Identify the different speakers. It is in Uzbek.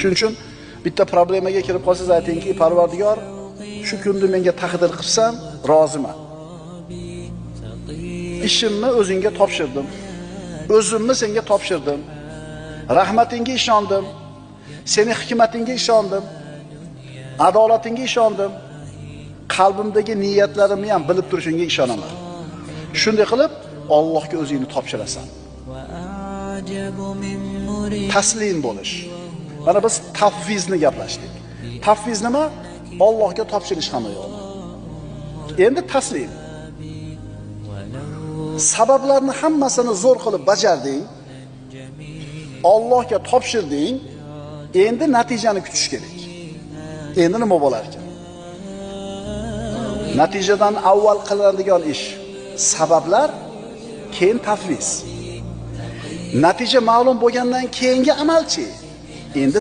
Speaker 1: Shuning uchun bitta problemaga kirib qolsangiz aytingki, Parvardigor, shu kunni menga taqdir qilsam, roziman. Ishimni o'zingga topshirdim. O'zimni senga topshirdim. Rahmatingga ishondim. Seni hikmatingga ishondim. Adolatingga ishondim. Qalbimdagi niyatlarimni ham bilib turishingga ishonaman. Shunday qilib Allohga o'zingni topshirasan. Taslim bo'lish. Mana biz tafvizni gaplashdik. Tafviz nima? Allohga topshirish hamma yo'li. Endi taslim. Sabablarni hammasini zo'r qilib bajarding. Allohga topshirding. Endi natijani kutish kerak. Endi nima bo'lar ekan? Natijadan avval qilinadigan ish sabablar, keyin tafviz. Natija ma'lum bo'lgandan keyingi amalchi. Endi